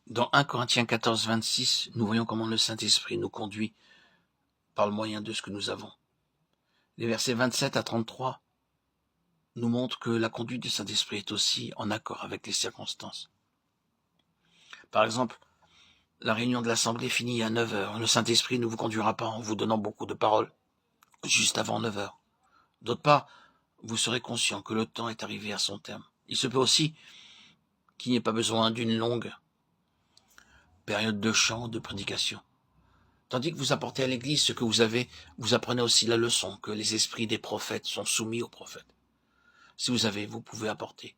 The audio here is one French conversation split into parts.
Dans 1 Corinthiens 14, 26, nous voyons comment le Saint-Esprit nous conduit par le moyen de ce que nous avons. Les versets 27 à 33 nous montrent que la conduite du Saint-Esprit est aussi en accord avec les circonstances. Par exemple, la réunion de l'Assemblée finit à 9 heures. Le Saint-Esprit ne vous conduira pas en vous donnant beaucoup de paroles juste avant 9 heures. D'autre part, vous serez conscient que le temps est arrivé à son terme. Il se peut aussi qu'il n'y ait pas besoin d'une longue période de chant, de prédication. Tandis que vous apportez à l'Église ce que vous avez, vous apprenez aussi la leçon que les esprits des prophètes sont soumis aux prophètes. Si vous avez, vous pouvez apporter.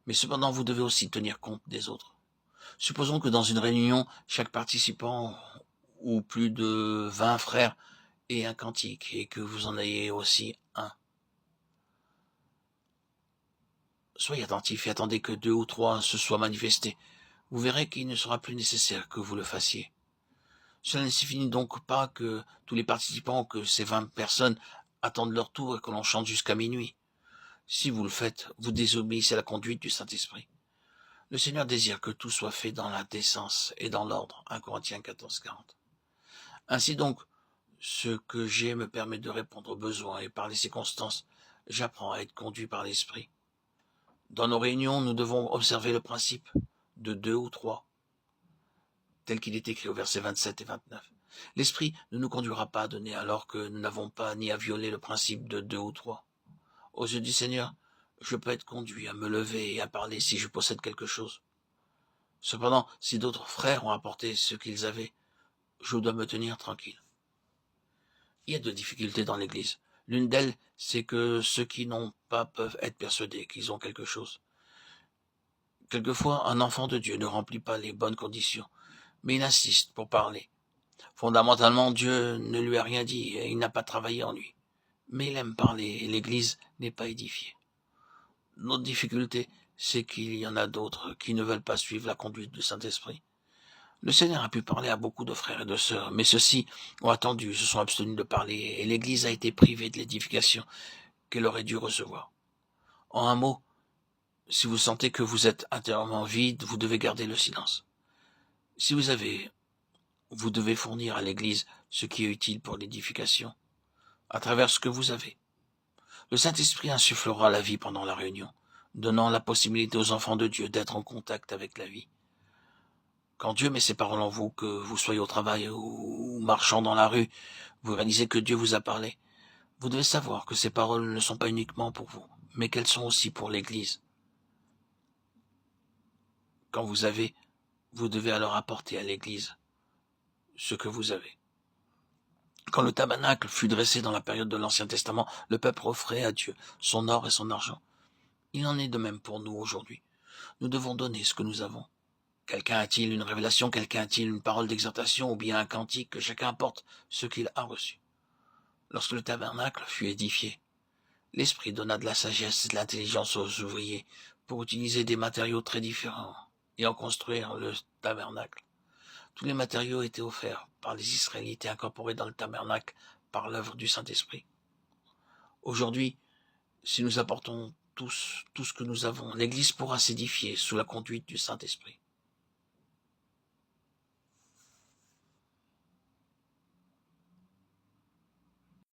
Mais cependant, vous devez aussi tenir compte des autres. Supposons que dans une réunion, chaque participant, ou plus de 20 frères, ait un cantique, et que vous en ayez aussi un. Soyez attentifs et attendez que 2 ou 3 se soient manifestés. Vous verrez qu'il ne sera plus nécessaire que vous le fassiez. Cela ne signifie donc pas que tous les participants, que ces 20 personnes attendent leur tour et que l'on chante jusqu'à minuit. Si vous le faites, vous désobéissez à la conduite du Saint-Esprit. Le Seigneur désire que tout soit fait dans la décence et dans l'ordre. 1 Corinthiens 14, 40. Ainsi donc, ce que j'ai me permet de répondre aux besoins et par les circonstances, j'apprends à être conduit par l'Esprit. Dans nos réunions, nous devons observer le principe de 2 ou 3, tel qu'il est écrit au verset 27 et 29. L'Esprit ne nous conduira pas à donner alors que nous n'avons pas ni à violer le principe de 2 ou 3. Aux yeux du Seigneur, je peux être conduit à me lever et à parler si je possède quelque chose. Cependant, si d'autres frères ont apporté ce qu'ils avaient, je dois me tenir tranquille. Il y a deux difficultés dans l'Église. L'une d'elles, c'est que ceux qui n'ont pas peuvent être persuadés qu'ils ont quelque chose. Quelquefois, un enfant de Dieu ne remplit pas les bonnes conditions, mais il insiste pour parler. Fondamentalement, Dieu ne lui a rien dit et il n'a pas travaillé en lui. Mais il aime parler et l'Église n'est pas édifiée. Notre difficulté, c'est qu'il y en a d'autres qui ne veulent pas suivre la conduite du Saint-Esprit. Le Seigneur a pu parler à beaucoup de frères et de sœurs, mais ceux-ci ont attendu, se sont abstenus de parler, et l'Église a été privée de l'édification qu'elle aurait dû recevoir. En un mot, si vous sentez que vous êtes intérieurement vide, vous devez garder le silence. Si vous avez, vous devez fournir à l'Église ce qui est utile pour l'édification, à travers ce que vous avez. Le Saint-Esprit insufflera la vie pendant la réunion, donnant la possibilité aux enfants de Dieu d'être en contact avec la vie. Quand Dieu met ses paroles en vous, que vous soyez au travail ou marchant dans la rue, vous réalisez que Dieu vous a parlé. Vous devez savoir que ces paroles ne sont pas uniquement pour vous, mais qu'elles sont aussi pour l'Église. Quand vous avez, vous devez alors apporter à l'Église ce que vous avez. Quand le tabernacle fut dressé dans la période de l'Ancien Testament, le peuple offrait à Dieu son or et son argent. Il en est de même pour nous aujourd'hui. Nous devons donner ce que nous avons. Quelqu'un a-t-il une révélation, quelqu'un a-t-il une parole d'exhortation ou bien un cantique, que chacun apporte ce qu'il a reçu. Lorsque le tabernacle fut édifié, l'Esprit donna de la sagesse et de l'intelligence aux ouvriers pour utiliser des matériaux très différents et en construire le tabernacle. Tous les matériaux étaient offerts par les Israélites et incorporés dans le tabernacle par l'œuvre du Saint-Esprit. Aujourd'hui, si nous apportons tout ce que nous avons, l'Église pourra s'édifier sous la conduite du Saint-Esprit.